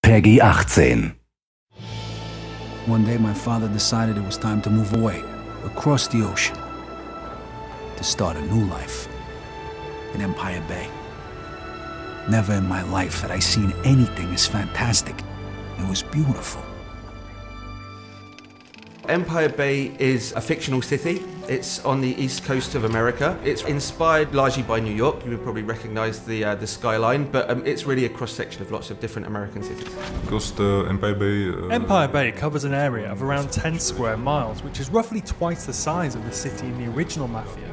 PEGI 18. One day my father decided it was time to move away, across the ocean, to start a new life in Empire Bay. Never in my life had I seen anything as fantastic. It was beautiful. Empire Bay is a fictional city. It's on the east coast of America. It's inspired largely by New York. You would probably recognize the skyline, but it's really a cross-section of lots of different American cities. Because Empire Bay... Empire Bay covers an area of around 10 square miles, which is roughly twice the size of the city in the original Mafia.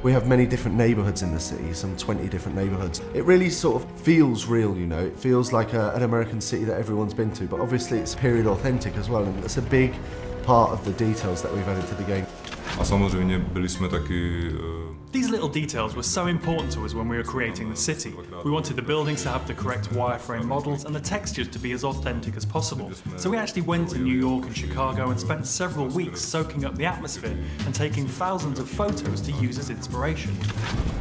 We have many different neighbourhoods in the city, some 20 different neighbourhoods. It really sort of feels real, you know. It feels like an American city that everyone's been to, but obviously it's period authentic as well, and that's a big part of the details that we've added to the game. A samozřejmě byli jsme taky... These little details were so important to us when we were creating the city. We wanted the buildings to have the correct wireframe models and the textures to be as authentic as possible. So we actually went to New York and Chicago and spent several weeks soaking up the atmosphere and taking thousands of photos to use as inspiration.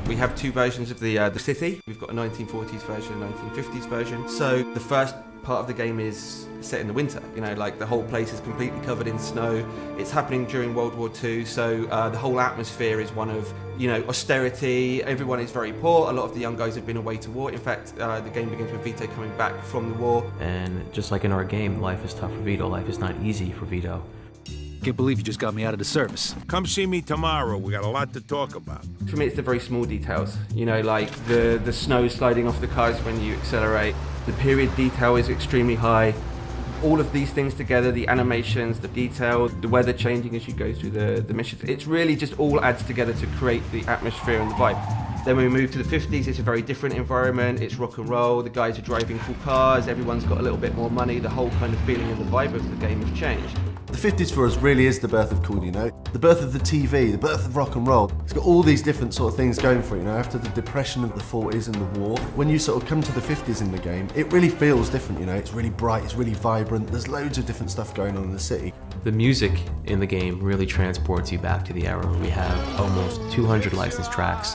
We have two versions of the city. We've got a 1940s version and a 1950s version. So the first part of the game is set in the winter, you know, like the whole place is completely covered in snow. It's happening during World War II, so the whole atmosphere is one of, you know, austerity. Everyone is very poor. A lot of the young guys have been away to war. In fact, the game begins with Vito coming back from the war. And just like in our game, life is tough for Vito. Life is not easy for Vito. Can't believe you just got me out of the service. Come see me tomorrow. We got a lot to talk about. For me, it's the very small details. You know, like the snow sliding off the cars when you accelerate. The period detail is extremely high. All of these things together, the animations, the detail, the weather changing as you go through the missions, it's really just all adds together to create the atmosphere and the vibe. Then when we move to the 50s, it's a very different environment. It's rock and roll, the guys are driving cool cars, everyone's got a little bit more money, the whole kind of feeling and the vibe of the game have changed. The 50s for us really is the birth of cool, you know? The birth of the TV, the birth of rock and roll. It's got all these different sort of things going for it, you know, after the depression of the 40s and the war. When you sort of come to the 50s in the game, it really feels different, you know? It's really bright, it's really vibrant, there's loads of different stuff going on in the city. The music in the game really transports you back to the era where we have almost 200 licensed tracks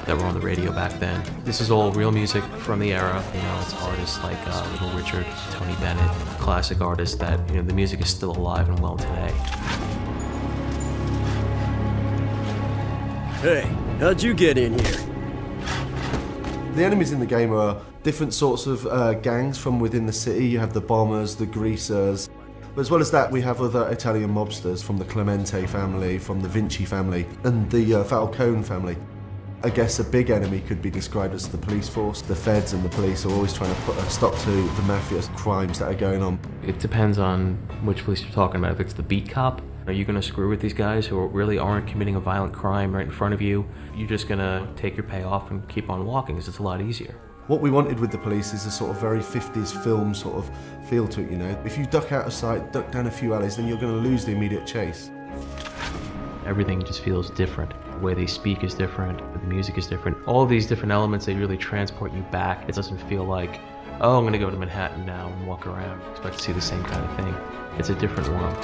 that were on the radio back then. This is all real music from the era. You know, it's artists like Little Richard, Tony Bennett, classic artists that, you know, the music is still alive and well today. Hey, how'd you get in here? The enemies in the game are different sorts of gangs from within the city. You have the bombers, the greasers. But as well as that, we have other Italian mobsters from the Clemente family, from the Vinci family, and the Falcone family. I guess a big enemy could be described as the police force. The feds and the police are always trying to put a stop to the mafia's crimes that are going on. It depends on which police you're talking about. If it's the beat cop, are you going to screw with these guys who really aren't committing a violent crime right in front of you? You're just going to take your payoff and keep on walking because it's a lot easier. What we wanted with the police is a sort of very 50s film sort of feel to it, you know. If you duck out of sight, duck down a few alleys, then you're going to lose the immediate chase. Everything just feels different. The way they speak is different, the music is different. All these different elements, they really transport you back. It doesn't feel like, oh, I'm gonna go to Manhattan now and walk around. Expect to see the same kind of thing. It's a different world.